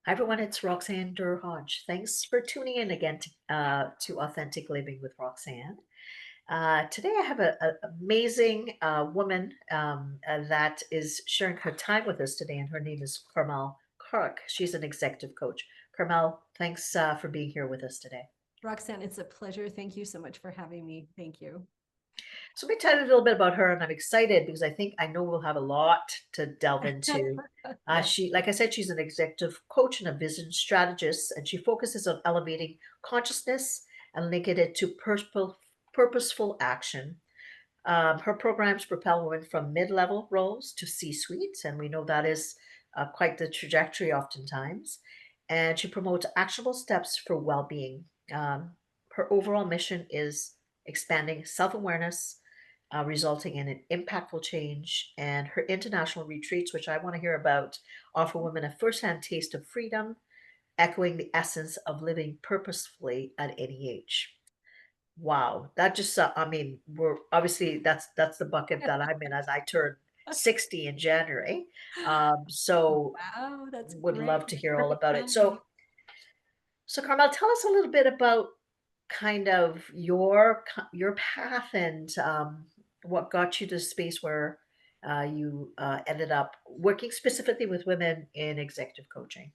Hi everyone, it's Roxanne Durhodge. Thanks for tuning in again to Authentic Living with Roxanne. Today I have an amazing woman that is sharing her time with us today, and her name is Carmell Clark. She's an executive coach. Carmel, thanks for being here with us today. Roxanne, it's a pleasure. Thank you so much for having me. Thank you. So let me tell you a little bit about her, and I'm excited because I know we'll have a lot to delve into. Yeah. Like I said, she's an executive coach and a business strategist, and she focuses on elevating consciousness and linking it to purposeful action. Her programs propel women from mid-level roles to C-suite, and we know that is quite the trajectory oftentimes. And she promotes actionable steps for well-being. Her overall mission is expanding self-awareness, resulting in an impactful change. And her international retreats, which I want to hear about, offer women a first-hand taste of freedom, echoing the essence of living purposefully at any age. Wow, that just I mean, we're obviously that's the bucket that I'm in as I turn 60 in January. So Wow, that's would great. love to hear all Perfect about it. timing. So Carmel, tell us a little bit about kind of your path and what got you to the space where you ended up working specifically with women in executive coaching.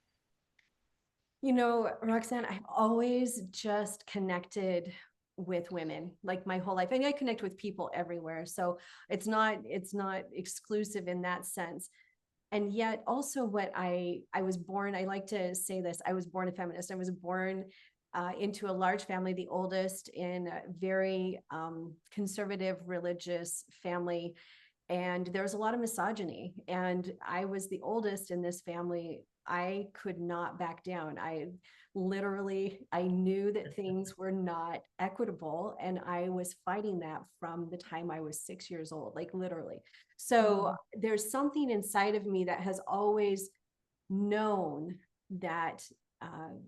Roxanne, I've always just connected with women like my whole life. And I connect with people everywhere. So it's not exclusive in that sense. And yet also I was born, I like to say this, I was born a feminist. I was born into a large family, the oldest in a very conservative religious family, and there was a lot of misogyny, and I was the oldest in this family. I could not back down. I knew that things were not equitable, and I was fighting that from the time I was 6 years old, like literally. So Mm, there's something inside of me that has always known that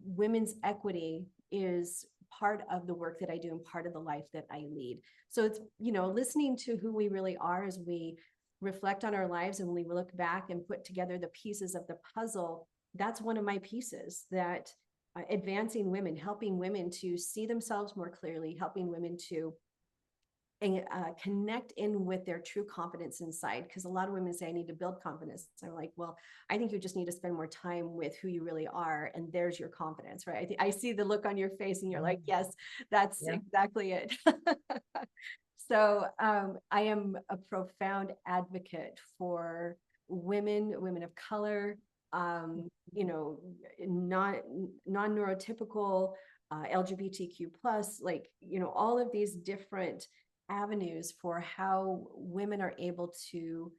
women's equity is part of the work that I do and part of the life that I lead. So it's, listening to who we really are as we reflect on our lives and we look back and put together the pieces of the puzzle. That's one of my pieces, that advancing women, helping women to see themselves more clearly, helping women to and connect in with their true confidence inside. Because a lot of women say, I need to build confidence. I'm like, well, I think you just need to spend more time with who you really are. And there's your confidence, right? I see the look on your face and you're like, mm, yes, that's yeah. exactly it. So I am a profound advocate for women of color, um, you know, non neurotypical, LGBTQ plus, like, all of these different avenues for how women are able to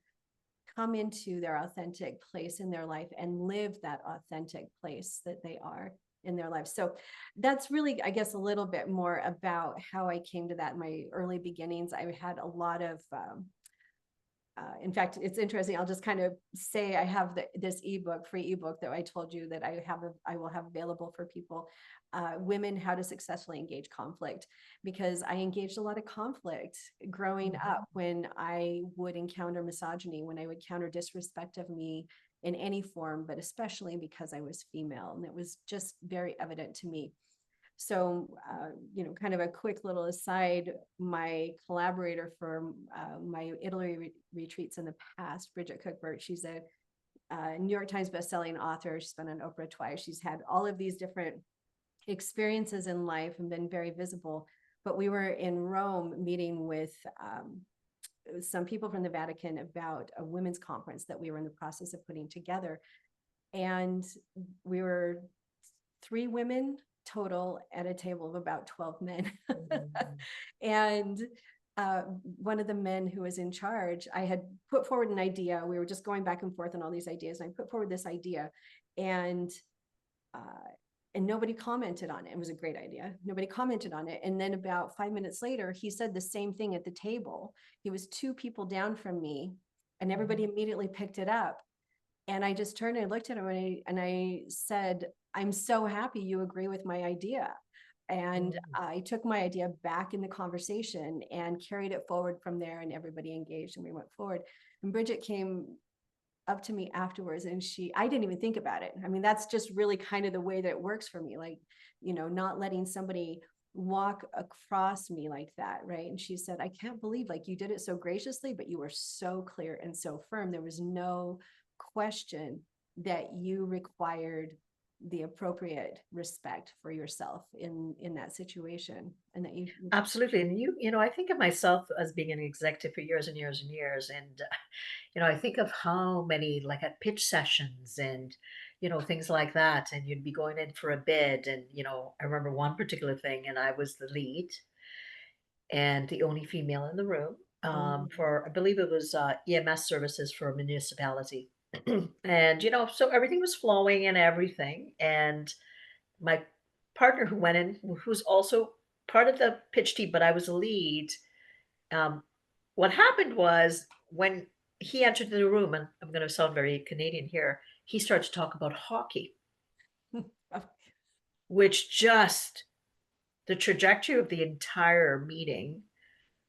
come into their authentic place in their life and live that authentic place that they are in their life. So that's really, I guess, a little bit more about how I came to that in my early beginnings. I had a lot of in fact, it's interesting. I'll just kind of say I have this ebook, free ebook that I told you that I will have available for people, women, how to successfully engage conflict, because I engaged a lot of conflict growing up Mhm. when I would encounter misogyny, when I would counter disrespect of me in any form, but especially because I was female, and it was just very evident to me. So, kind of a quick little aside, my collaborator for my Italy retreats in the past, Bridget Cookburt, she's a New York Times bestselling author. She's been on Oprah twice. She's had all of these different experiences in life and been very visible. But we were in Rome meeting with some people from the Vatican about a women's conference that we were in the process of putting together. And we were three women total at a table of about 12 men. Mm, And one of the men who was in charge, I had put forward an idea. We were just going back and forth on all these ideas. And I put forward this idea, and uh, and nobody commented on it. It was a great idea. Nobody commented on it. And then about 5 minutes later, he said the same thing at the table. He was two people down from me, and everybody mhm, immediately picked it up. And I just turned and looked at him, and I said, I'm so happy you agree with my idea. And mm. I took my idea back in the conversation and carried it forward from there, and everybody engaged and we went forward. And Bridget came up to me afterwards, and I didn't even think about it. I mean, that's just really kind of the way that it works for me. Like, not letting somebody walk across me like that, right? And she said, I can't believe, like, you did it so graciously, but you were so clear and so firm. There was no question that you required the appropriate respect for yourself in that situation, and that you Absolutely. And I think of myself as being an executive for years and years and years. And, I think of how many, like at pitch sessions and, things like that. And you'd be going in for a bid. And, I remember one particular thing, and I was the lead and the only female in the room oh, for, I believe it was EMS services for a municipality. And, so everything was flowing and everything. And my partner who went in, who's also part of the pitch team, but I was the lead. Um, what happened was when he entered the room, and I'm going to sound very Canadian here, he started to talk about hockey, which just the trajectory of the entire meeting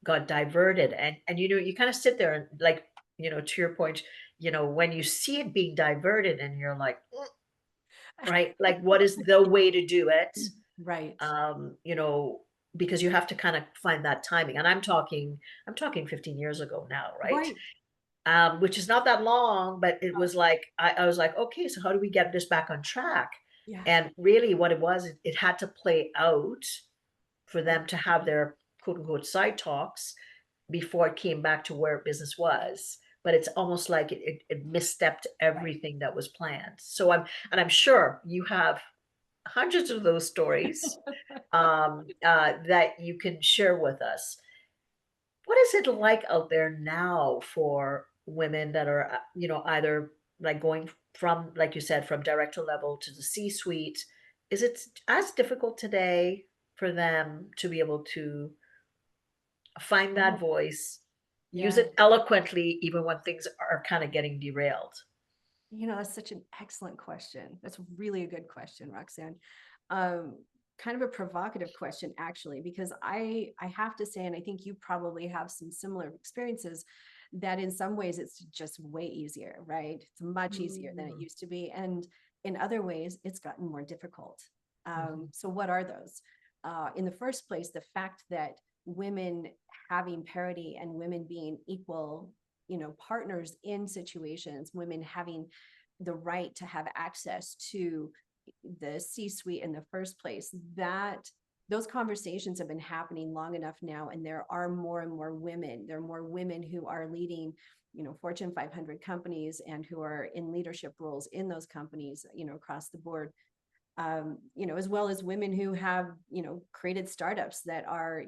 got diverted. And you kind of sit there and like, to your point, when you see it being diverted and you're like, "Mm," right? Like, what is the way to do it? right, um, you know, because you have to kind of find that timing. And I'm talking 15 years ago now, right? right, Which is not that long, but it was like I was like, okay, so how do we get this back on track? yeah, And really, what it was, it had to play out for right, them to have their quote unquote side talks before it came back to where business was. But it's almost like it misstepped right. everything that was planned. And I'm sure you have hundreds of those stories that you can share with us. What is it like out there now for women that are, either like going from, like you said, from director level to the C-suite? Is it as difficult today for them to be able to find that Oh, voice, use yeah. it eloquently, even when things are kind of getting derailed? That's such an excellent question. That's really a good question, Roxanne. Um, Kind of a provocative question, actually, because I have to say, and I think you probably have some similar experiences, that in some ways it's just way easier, right? It's much easier than it Mm, used to be, and in other ways, it's gotten more difficult. mhm, So, what are those? In the first place, the fact that women having parity and women being equal, partners in situations, women having the right to have access to the C-suite in the first place, that those conversations have been happening long enough now, and there are more and more women. There are more women who are leading, Fortune 500 companies, and who are in leadership roles in those companies, across the board. As well as women who have, created startups that are,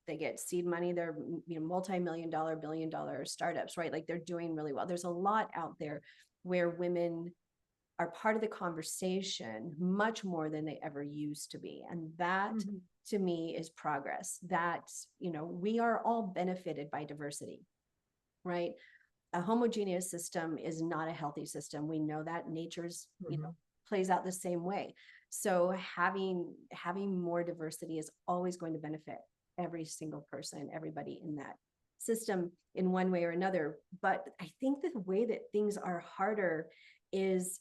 they get seed money. They're, multi-million dollar, billion-dollar startups, right? Like, they're doing really well. There's a lot out there where women are part of the conversation much more than they ever used to be. And that, mhm, to me, is progress. That, we are all benefited by diversity, right? A homogeneous system is not a healthy system. We know that nature's, mhm. plays out the same way. So having more diversity is always going to benefit every single person, everybody in that system in one way or another. But I think the way that things are harder is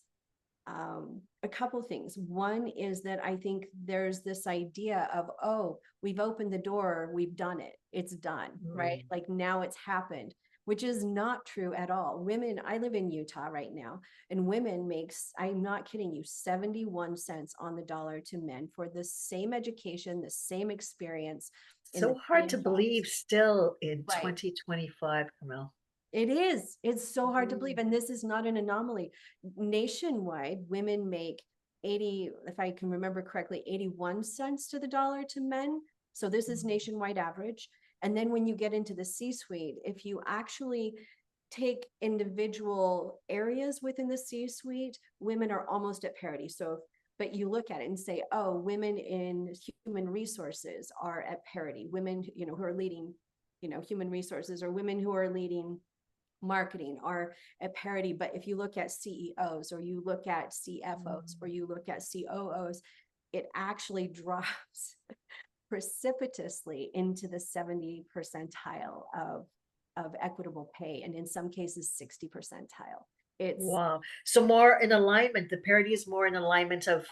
a couple things. One is that I think there's this idea of, oh, we've opened the door, we've done it, it's done, right? Mm. Like, now it's happened, which is not true at all. Women, I live in Utah right now, and women makes, I'm not kidding you, 71 cents on the dollar to men for the same education, the same experience in the So hard same to jobs. believe still in Right. 2025, Carmel. It is. It's so hard to believe. Mhm, And this is not an anomaly. Nationwide, women make 80, if I can remember correctly, 81 cents to the dollar to men. So this is mhm, nationwide average. And then when you get into the C-suite, if you actually take individual areas within the C-suite, women are almost at parity. So, but you look at it and say, oh, women in human resources are at parity. Women, who are leading, human resources, or women who are leading marketing are at parity. But if you look at CEOs, or you look at CFOs, or mhm. you look at COOs, it actually drops precipitously into the 70 percentile of equitable pay, and in some cases 60 percentile. It's Wow. So more in alignment, the parody is more in alignment of,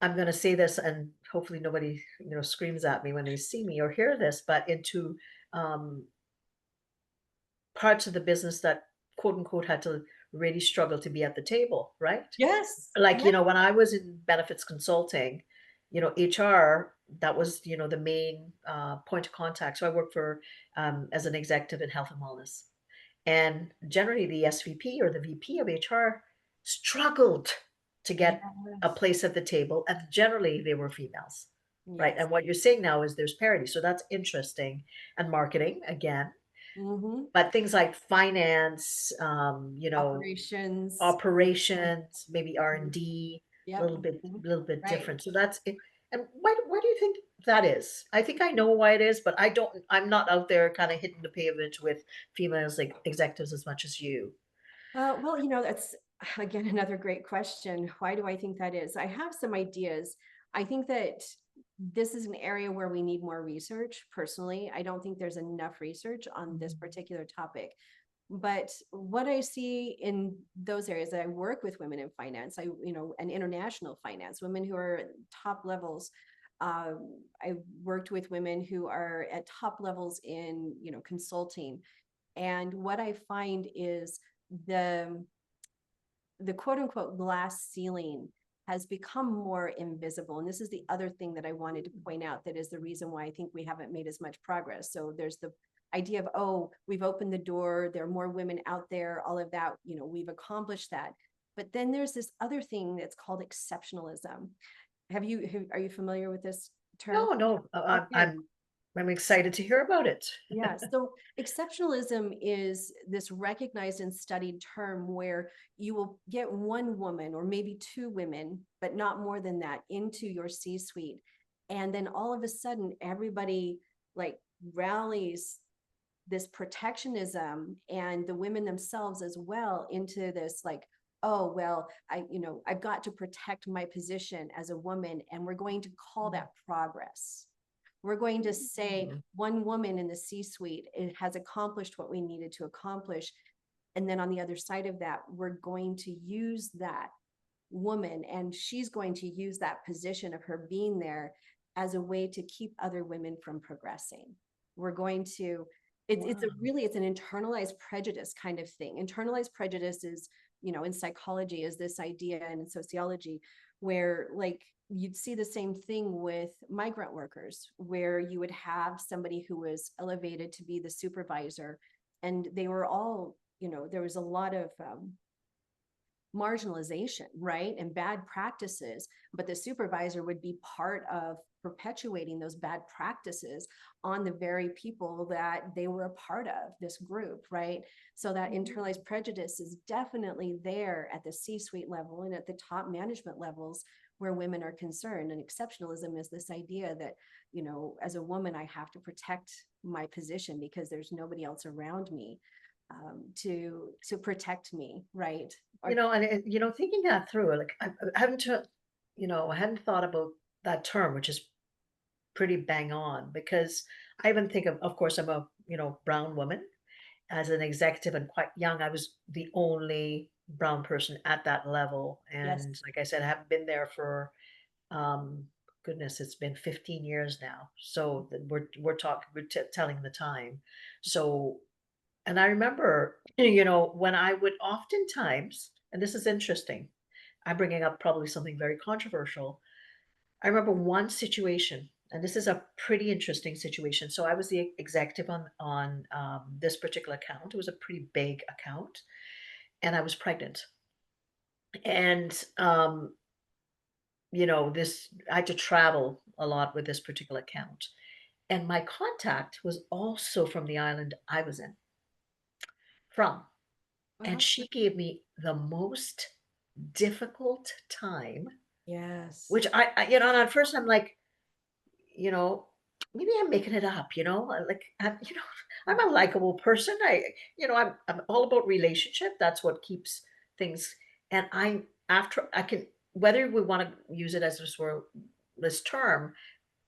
I'm gonna say this and hopefully nobody, screams at me when they see me or hear this, but into um parts of the business that quote unquote had to really struggle to be at the table, right? yes, Like, yeah, when I was in benefits consulting, HR, that was, the main point of contact. So I worked for as an executive in health and wellness. And generally the SVP or the VP of HR struggled to get a yes, place at the table, and generally they were females. Right. yes. And what you're saying now is there's parity. So that's interesting. And marketing again. Mhm. But things like finance, Operations, management. operations, maybe Mhm. R&D, a Yep. little bit Mhm. little bit Right. different. So that's it. And why do you think that is? I think I know why it is, but I'm not out there kind of hitting the pavement with females like executives as much as you. Well, that's again another great question. Why do I think that is? I have some ideas. I think that this is an area where we need more research. Personally, I don't think there's enough research on this Mhm. particular topic. But what I see in those areas that I work with women in finance, and international finance, women who are at top levels. I worked with women who are at top levels in, consulting. And what I find is the the quote unquote glass ceiling has become more invisible. And this is the other thing that I wanted to point out that is the reason why I think we haven't made as much progress. So there's the idea of, oh, we've opened the door, there are more women out there, all of that, we've accomplished that. But then there's this other thing that's called exceptionalism. Are you familiar with this term? No, no, Okay. I'm excited to hear about it. Yeah, so exceptionalism is this recognized and studied term where you will get one woman or maybe two women, but not more than that, into your C suite. And then all of a sudden, everybody like rallies this protectionism and the women themselves as well into this like, oh well, I've got to protect my position as a woman, and we're going to call that progress. We're going to say Mhm. one woman in the C suite has accomplished what we needed to accomplish. And then on the other side of that, we're going to use that woman and she's going to use that position of her being there as a way to keep other women from progressing. We're going to, Wow. it's an internalized prejudice kind of thing. Internalized prejudice is, in psychology, is this idea, and in sociology, where like you'd see the same thing with migrant workers, where you would have somebody who was elevated to be the supervisor, and they were all, there was a lot of marginalization, right? And bad practices, but the supervisor would be part of perpetuating those bad practices on the very people that they were a part of, this group, right? So that internalized prejudice is definitely there at the C-suite level and at the top management levels where women are concerned. And exceptionalism is this idea that, as a woman, I have to protect my position because there's nobody else around me to protect me, right? Or Thinking that through, like I haven't, I hadn't thought about that term, which is pretty bang on because I even think of course, I'm a, brown woman as an executive and quite young. I was the only brown person at that level. yes. And like I said, I haven't been there for, um, goodness, it's been 15 years now. So we're talking, telling the time. So, and I remember, when I would oftentimes, and this is interesting, I'm bringing up probably something very controversial. I remember one situation, and this is a pretty interesting situation. So I was the executive on this particular account. It was a pretty big account, and I was pregnant. And this I had to travel a lot with this particular account. And my contact was also from the island I was from. And Uh-huh. she gave me the most difficult time, Yes. which and at first I'm like, you know, maybe I'm making it up, like, I'm a likable person. I'm all about relationship. That's what keeps things. And after I can, whether we want to use it as this term,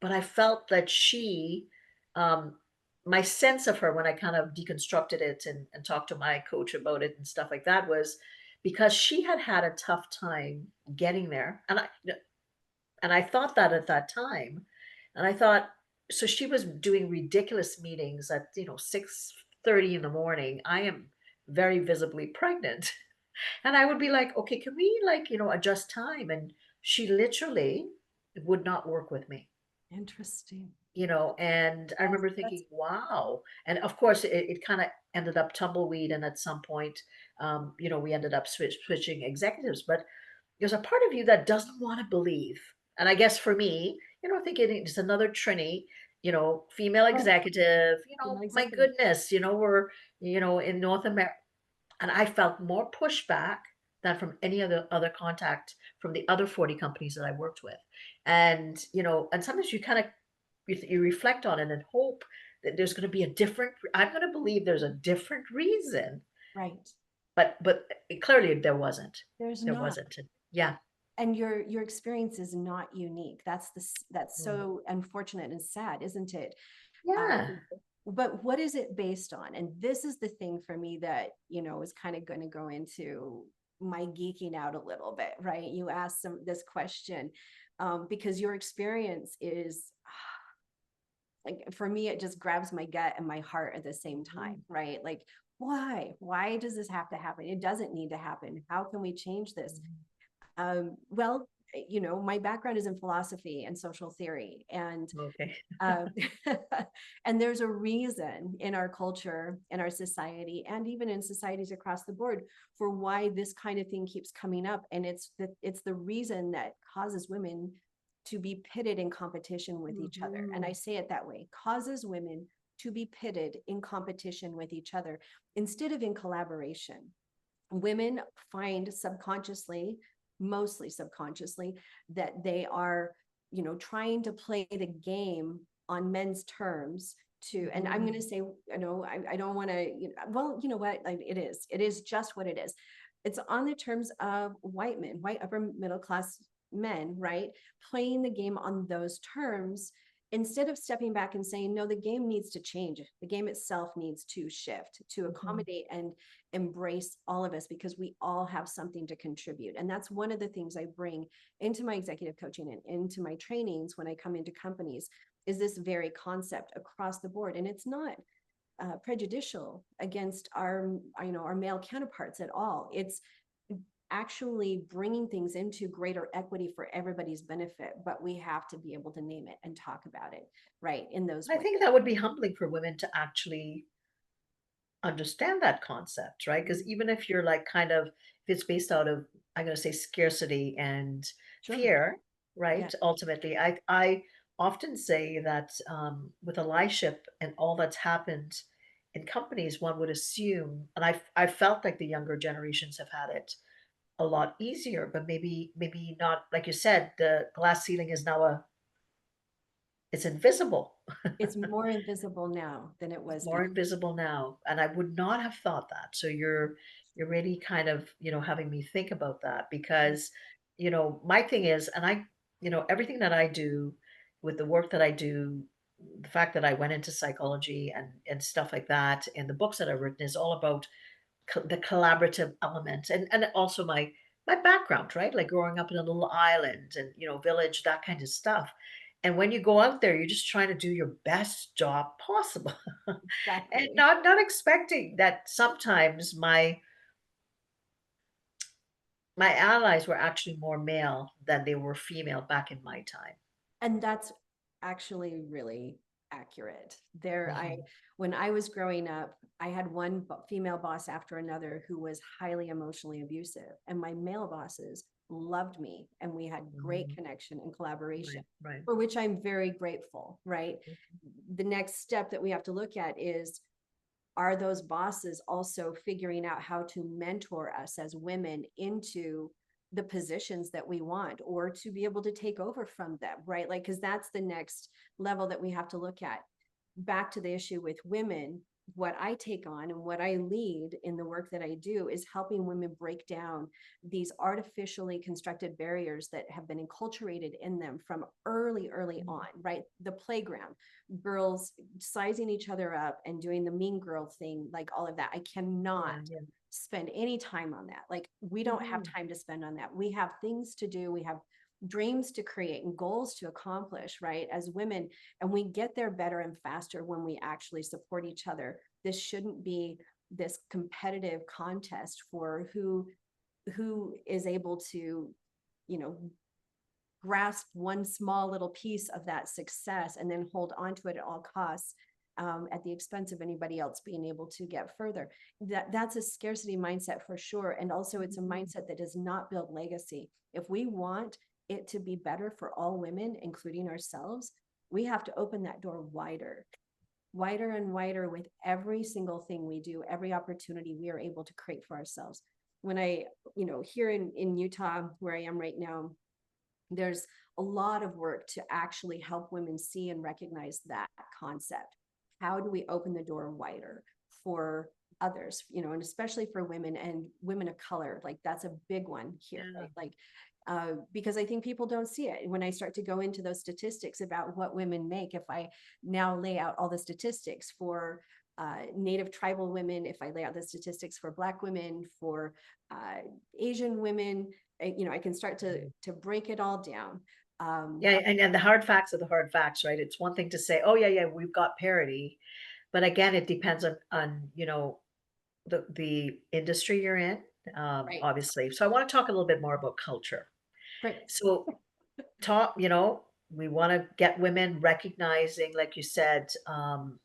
but I felt that she, um, my sense of her when I kind of deconstructed it and talked to my coach about it and stuff like that was because she had had a tough time getting there. And I thought that at that time. And I thought, so she was doing ridiculous meetings at, 6:30 in the morning. I am very visibly pregnant. And I would be like, okay, can we like, adjust time? And she literally would not work with me. Interesting. And I Yes, remember that's thinking, wow. And of course, it kind of ended up tumbleweed. And at some point, we ended up switching executives. But there's a part of you that doesn't want to believe. And I guess for me, thinking it's another Trini, female right. executive, Female my executive. goodness, we're, in North America. And I felt more pushback than from any other contact from the other 40 companies that I worked with. And sometimes you kind of you reflect on it and hope that there's going to be a different, I'm going to believe there's a different reason, Right. but clearly there wasn't. There's There not. wasn't. Yeah. And your experience is not unique. That's Mm. so unfortunate and sad, isn't it? Um, Yeah. but what is it based on? And this is the thing for me that, is kind of going to go into my geeking out a little bit, right? You asked this question, because your experience is like, for me, it just grabs my gut and my heart at the same Mhm. time, right? Like, why does this have to happen? It doesn't need to happen. How can we change this? Well, my background is in philosophy and social theory, and Okay. um, and there's a reason in our culture, in our society, and even in societies across the board for why this kind of thing keeps coming up. And it's the reason that causes women to be pitted in competition with each other. And I Mhm. say it that way, causes women to be pitted in competition with each other instead of in collaboration. Women find subconsciously, mostly subconsciously, that they are, trying to play the game on men's terms and I'm going to Mhm. say, I don't want to, well, you know what, like, it is just what it is. It's on the terms of white men, white upper middle class men, right? Playing the game on those terms instead of stepping back and saying, no, the game needs to change. The game itself needs to shift to Mhm. accommodate and embrace all of us because we all have something to contribute. And that's one of the things I bring into my executive coaching and into my trainings when I come into companies is this very concept across the board. And it's not prejudicial against our male counterparts at all. It's actually bringing things into greater equity for everybody's benefit, but we have to be able to name it and talk about it, right, in those I ways. think that would be humbling for women to actually understand that concept, right? Because even if you're like kind of, if it's based out of, I'm going to say scarcity and Sure. fear, Yeah. right? Ultimately, I often say that with allyship and all that's happened in companies, one would assume, and I felt like the younger generations have had it a lot easier, but maybe not. Like you said, the glass ceiling is now it's invisible. It's more invisible now than it It's was more before. invisible now, and I would not have thought that. So you're really kind of, having me think about that because, my thing is, and everything that I do with the work that I do, the fact that I went into psychology and stuff like that, and the books that I've written is all about the collaborative element and also my background, right? Like growing up in a little island and village, that kind of stuff. And when you go out there, you're just trying to do your best job possible. And Exactly. not expecting that sometimes my allies were actually more male than they were female back in my time. And that's actually really accurate. There, Mhm. when I was growing up, I had one female boss after another who was highly emotionally abusive, and my male bosses loved me, and we had great Mhm. connection and collaboration, Right, right. for which I'm very grateful, right? The next step that we have to look at is, are those bosses also figuring out how to mentor us as women into the positions that we want or to be able to take over from them, right? Like, because that's the next level that we have to look at. Back to the issue with women, what I take on and what I lead in the work that I do is helping women break down these artificially constructed barriers that have been enculturated in them from early on, right? The playground, girls sizing each other up and doing the mean girl thing, like all of that. I cannot Yeah, yeah. spend any time on that. Like, we don't have Mhm. time to spend on that. We have things to do. We have dreams to create and goals to accomplish, right? As women, and we get there better and faster when we actually support each other. This shouldn't be this competitive contest for who is able to, you know, grasp one small little piece of that success and then hold on to it at all costs, at the expense of anybody else being able to get further. That's a scarcity mindset for sure. And also, it's a Mhm. mindset that does not build legacy. If we want it to be better for all women, including ourselves, we have to open that door wider, wider and wider with every single thing we do, every opportunity we are able to create for ourselves. When I, here in Utah, where I am right now, there's a lot of work to actually help women see and recognize that concept. How do we open the door wider for others, and especially for women and women of color? Like, that's a big one here, Yeah. right? Like, because I think people don't see it when I start to go into those statistics about what women make. If I now lay out all the statistics for Native tribal women, if I lay out the statistics for Black women, for Asian women, I can start to break it all down. Yeah, and the hard facts are the hard facts, right? It's one thing to say, "Oh, yeah, yeah, we've got parity," but again, it depends on, the industry you're in, Right, obviously. So I wanna talk a little bit more about culture. right. So talk, we wanna get women recognizing, like you said,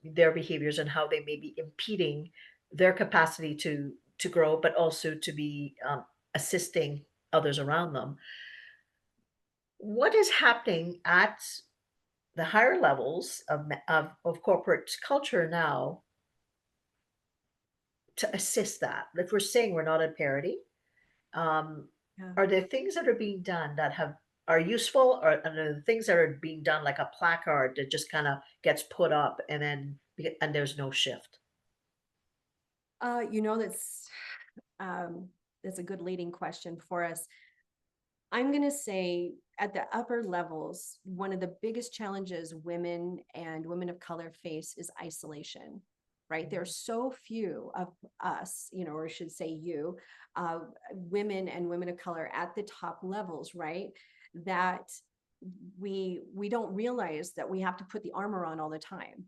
their behaviors and how they may be impeding their capacity to grow, but also to be, assisting others around them. What is happening at the higher levels of corporate culture now to assist that? If we're saying we're not at parity, um, Yeah. are there things that are being done that are useful, or are there things that are being done like a placard that just kind of gets put up and then and there's no shift? Uh, you know, that's um, that's a good leading question for us. I'm going to say at the upper levels, one of the biggest challenges women and women of color face is isolation, right? There are Mhm. so few of us, or I should say you, women and women of color at the top levels, right? That we don't realize that we have to put the armor on all the time.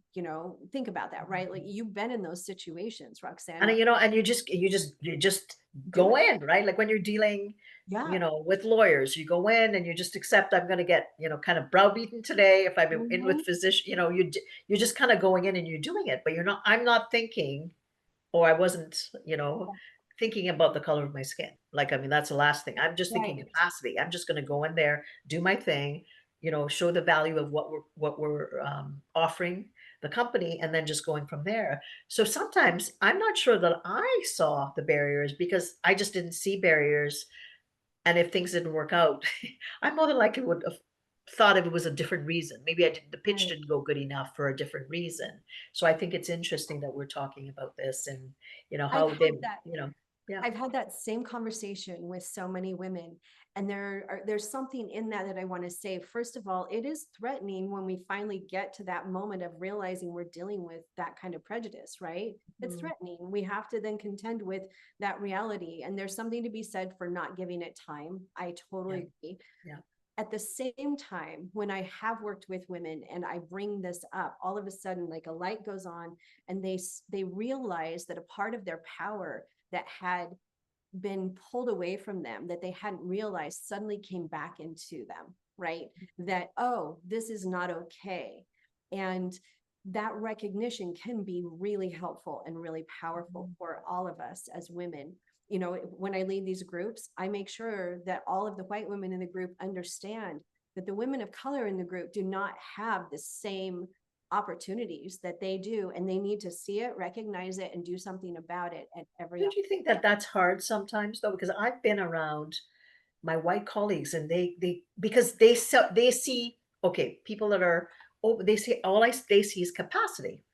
Think about that, right? Like, you've been in those situations, Roxanne. And Like, and you just do go it. in, right? Like when you're dealing, Yeah. with lawyers, you go in and you just accept I'm going to get, kind of browbeaten today. If I'm in Mhm. with physician, you're just kind of going in and you're doing it, but I'm not thinking, or I wasn't, thinking about the color of my skin. Like, I mean, that's the last thing. I'm just thinking Right. capacity. I'm just going to go in there, do my thing, show the value of what we're offering the company, and then just going from there. So sometimes I'm not sure that I saw the barriers because I just didn't see barriers. And if things didn't work out, I more than likely would have thought it was a different reason. Maybe the pitch Right. didn't go good enough for a different reason. So I think it's interesting that we're talking about this and, I've how had they, that yeah. I've had that same conversation with so many women, and there's something in that I want to say. First of all, it is threatening when we finally get to that moment of realizing we're dealing with that kind of prejudice, right? It's Mm, threatening. We have to then contend with that reality, and there's something to be said for not giving it time. I yeah, totally agree. yeah. At the same time, when I have worked with women and I bring this up, all of a sudden, like, a light goes on, and they realize that a part of their power that had been pulled away from them, that they hadn't realized, suddenly came back into them, right? That, oh, this is not okay. And that recognition can be really helpful and really powerful Mhm. for all of us as women. When I lead these groups, I make sure that all of the white women in the group understand that the women of color in the group do not have the same opportunities that they do, and they need to see it, recognize it, and do something about it at every Don't you think that that's hard sometimes though? Because I've been around my white colleagues and because they see, okay, people that are, oh, they see, they see is capacity.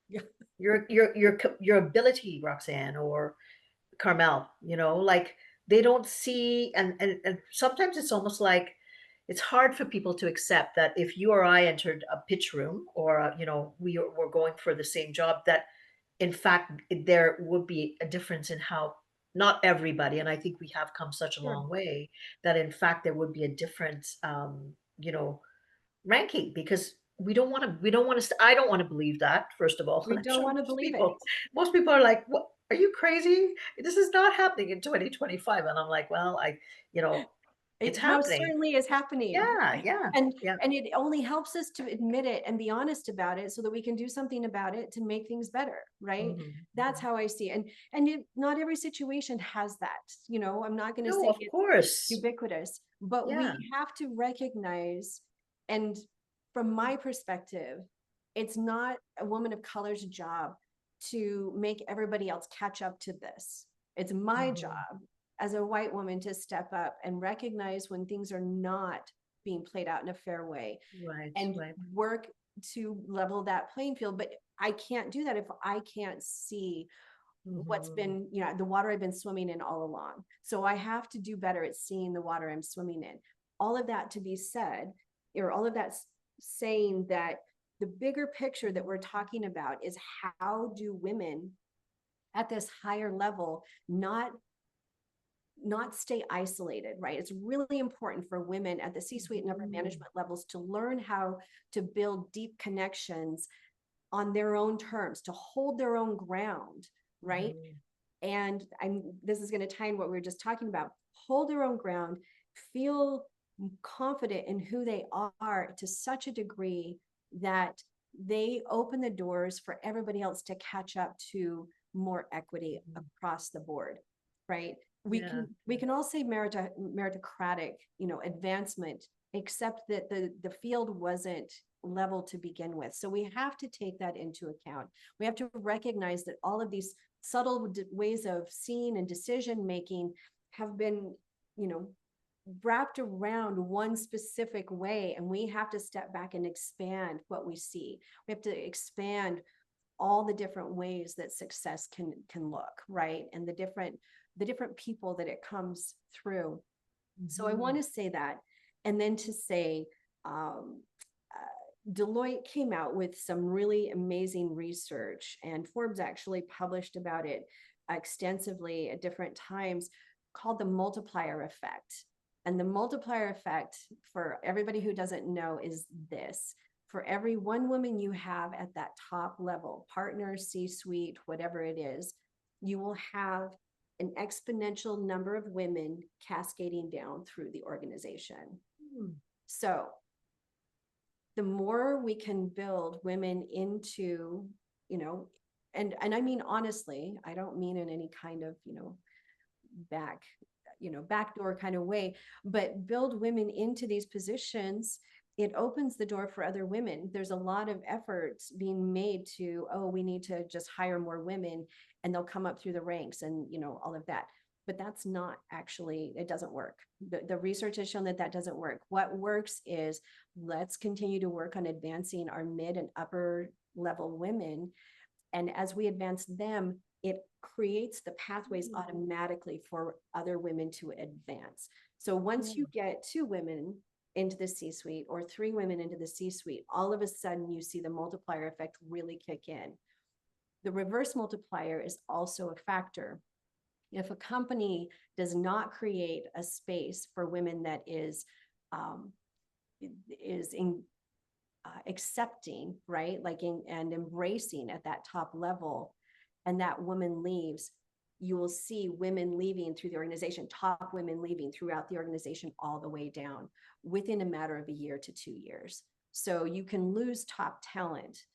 Yeah. your ability, Roxanne or Carmel, like they don't see, and sometimes it's almost like it's hard for people to accept that if you or I entered a pitch room, or were going for the same job, that in fact there would be a difference in how, not everybody, and I think we have come such a Sure. long way, that in fact there would be a difference, ranking, because we don't want to I don't want to believe that, first of all. We I'm don't sure want to most believe it. people most people are like, what, are you crazy? This is not happening in 2025. And I'm like, well, you know it's It most happening. certainly is happening. Yeah, yeah, And yeah. and it only helps us to admit it and be honest about it so that we can do something about it to make things better, right? Mhm, That's mhm. how I see it. And not every situation has that. I'm not going to No, say of it's course. ubiquitous, but Yeah. we have to recognize, and from my perspective, it's not a woman of color's job to make everybody else catch up to this. It's my Mhm. job as a white woman to step up and recognize when things are not being played out in a fair way Right, and right. work to level that playing field. But I can't do that if I can't see what's Mhm. been, the water I've been swimming in all along. So I have to do better at seeing the water I'm swimming in. All of that to be said, or all of that saying that the bigger picture that we're talking about is how do women at this higher level not stay isolated, right? It's really important for women at the C-suite and upper Mhm. management levels to learn how to build deep connections on their own terms, to hold their own ground, right? Mhm. And this is going to tie in what we were just talking about. Hold their own ground, feel confident in who they are to such a degree that they open the doors for everybody else to catch up to more equity Mhm. across the board, right? we Yeah, can we yeah. can all say meritocratic, advancement, except that the field wasn't level to begin with. So we have to take that into account. We have to recognize that all of these subtle ways of seeing and decision making have been, you know, wrapped around one specific way, and we have to step back and expand what we see. We have to expand all the different ways that success can look, right? And the different people that it comes through. So I want Mhm. to say that, and then to say, um, Deloitte came out with some really amazing research, and Forbes actually published about it extensively at different times, called the multiplier effect. And the multiplier effect, for everybody who doesn't know, is this: for every one woman you have at that top level, partner, C suite, whatever it is, you will have an exponential number of women cascading down through the organization. Mm. So the more we can build women into, you know, and I mean honestly, I don't mean in any kind of, back, backdoor kind of way, but build women into these positions, it opens the door for other women. There's a lot of efforts being made to, oh, we need to just hire more women and they'll come up through the ranks and, all of that. But that's not actually, it doesn't work. The research has shown that that doesn't work. What works is, let's continue to work on advancing our mid and upper level women, and as we advance them, it creates the pathways Mm. automatically for other women to advance. So once you Yeah. get two women into the C suite or three women into the C suite, all of a sudden you see the multiplier effect really kick in. The reverse multiplier is also a factor. If a company does not create a space for women that um, is in accepting, right? Like and embracing at that top level, and that woman leaves, you will see women leaving through the organization, top women leaving throughout the organization, all the way down within a matter of a year to 2 years. So you can lose top talent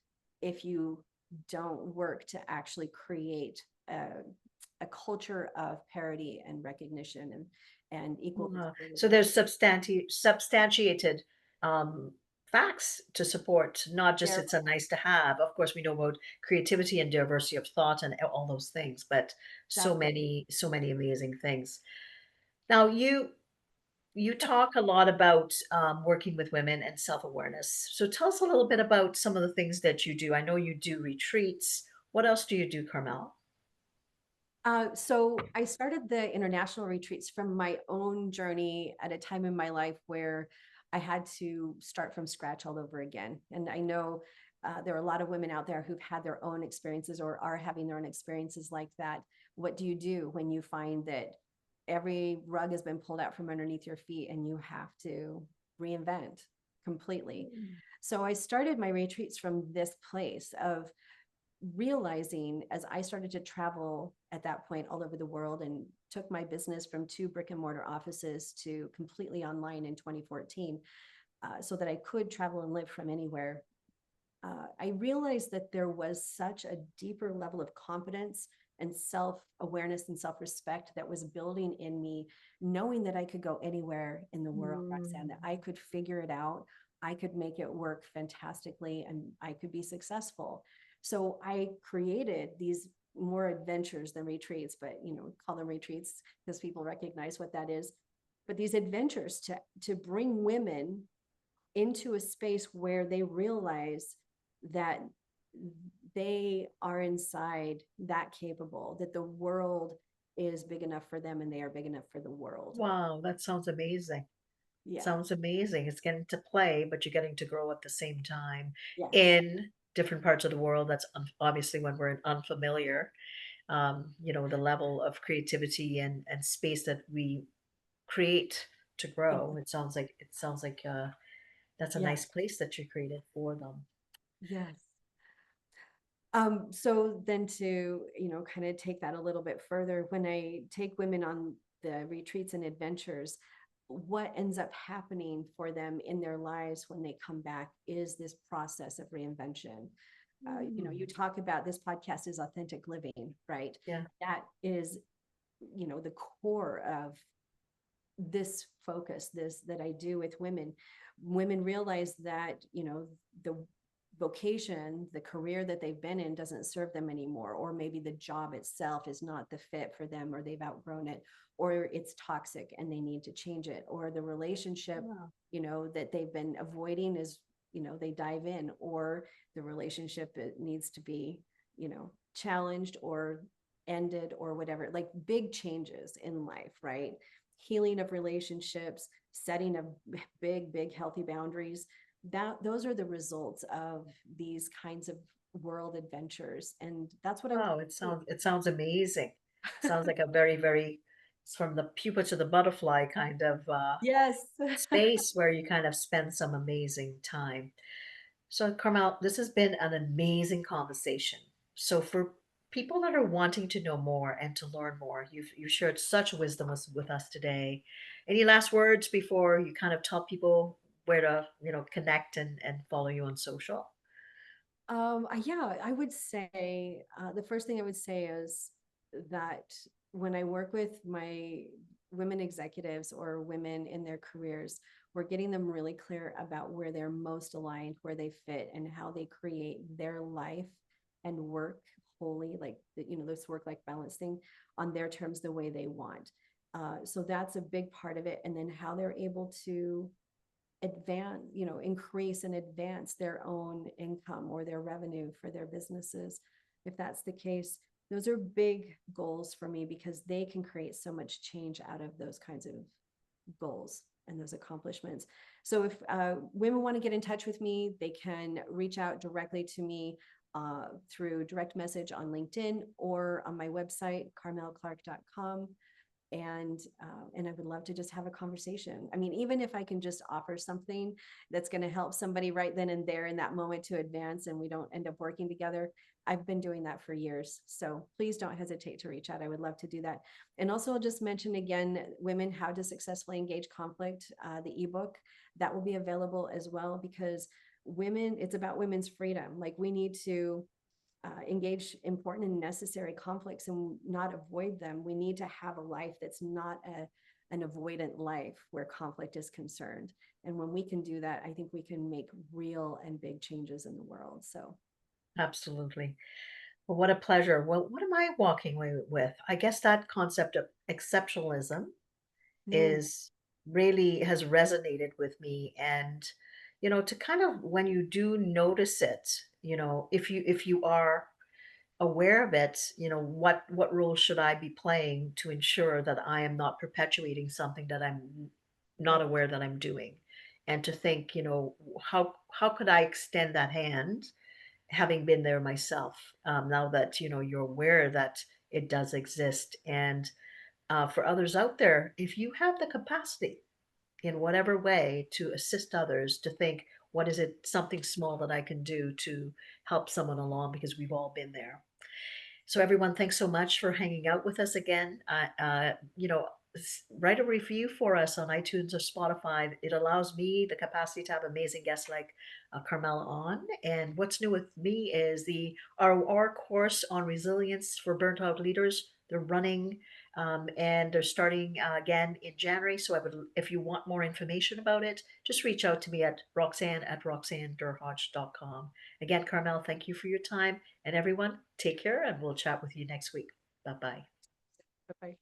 if you don't work to actually create a culture of parity and recognition and equal So visibility. there's substantiated um, facts to support, not just There, it's a nice to have. Of course, we know about creativity and diversity of thought and all those things, but that's so many amazing things. Now, you talk a lot about working with women and self-awareness. So tell us a little bit about some of the things that you do. I know you do retreats. What else do you do, Carmel? So I started the international retreats from my own journey at a time in my life where I had to start from scratch all over again. And I know there are a lot of women out there who've had their own experiences or are having their own experiences like that. What do you do when you find that every rug has been pulled out from underneath your feet and you have to reinvent completely? Mm. So I started my retreats from this place of realizing as I started to travel at that point all over the world and took my business from two brick and mortar offices to completely online in 2014, so that I could travel and live from anywhere. I realized that there was such a deeper level of confidence and self awareness and self respect that was building in me, knowing that I could go anywhere in the world, Roxanne, that Mm. I could figure it out. I could make it work fantastically and I could be successful. So I created these more adventures than retreats, but call them retreats because people recognize what that is. But these adventures to bring women into a space where they realize that they are inside that capable, that the world is big enough for them and they are big enough for the world. Wow, that sounds amazing. Yeah. Sounds amazing. It's getting to play, but you're getting to grow at the same time Yes. in different parts of the world. That's obviously when we're in unfamiliar. The level of creativity and space that we create to grow. It sounds like that's a Yeah. nice place that you created for them. Yes. So then to, kind of take that a little bit further, when I take women on the retreats and adventures, what ends up happening for them in their lives when they come back is this process of reinvention. You Mm. talk about this podcast is authentic living, right? Yeah. That is, the core of this focus, this that I do with women. Women realize that, the vocation, the career that they've been in doesn't serve them anymore, or maybe the job itself is not the fit for them, or they've outgrown it, or it's toxic and they need to change it, or the relationship, Yeah. that they've been avoiding is, they dive in, or the relationship it needs to be, challenged or ended or whatever, like big changes in life, right? Healing of relationships, setting of big healthy boundaries, that those are the results of these kinds of world adventures, and that's what I want Wow, it to sounds it sounds amazing. Sounds do. like a very, very it's from the pupa to the butterfly kind of Yes. space where you kind of spend some amazing time. So, Carmel, this has been an amazing conversation. So, for people that are wanting to know more and to learn more, you've shared such wisdom with us today. Any last words before you kind of tell people where to, connect and follow you on social? Yeah, I would say the first thing I would say is that when I work with my women executives or women in their careers, we're getting them really clear about where they're most aligned, where they fit, and how they create their life and work wholly, like this work-life balance thing on their terms, the way they want. So that's a big part of it, and then how they're able to advance, increase and advance their own income or their revenue for their businesses. If that's the case, those are big goals for me because they can create so much change out of those kinds of goals and those accomplishments. So if women want to get in touch with me, they can reach out directly to me through direct message on LinkedIn or on my website, carmellclark.com, and I would love to just have a conversation. I mean, even if I can just offer something that's going to help somebody right then and there in that moment to advance, and we don't end up working together. I've been doing that for years, so please don't hesitate to reach out. I would love to do that. And also, I'll just mention again, Women: How to Successfully Engage Conflict, the ebook that will be available as well, because women, it's about women's freedom. Like, we need to engage important and necessary conflicts and not avoid them. We need to have a life that's not an avoidant life where conflict is concerned. And when we can do that, I think we can make real and big changes in the world. So, Absolutely. Well, what a pleasure. Well, what am I walking away with? I guess that concept of exceptionalism mm, is really has resonated with me. And, to kind of, when you do notice it, if you are aware of it, what role should I be playing to ensure that I am not perpetuating something that I'm not Right. aware that I'm doing? And to think, how could I extend that hand, having been there myself, now that you're aware that it does exist. And for others out there, if you have the capacity in whatever way to assist others, to think, what is it, something small that I can do to help someone along, because we've all been there. So everyone, thanks so much for hanging out with us again. Write a review for us on iTunes or Spotify. It allows me the capacity to have amazing guests like Carmela on. And what's new with me is the our course on resilience for burnt out leaders. They're running, and they're starting again in January. So if you want more information about it, just reach out to me at roxanne@roxannedurhodge.com. Again, Carmel, thank you for your time. And everyone, take care, and we'll chat with you next week. Bye bye. Bye-bye.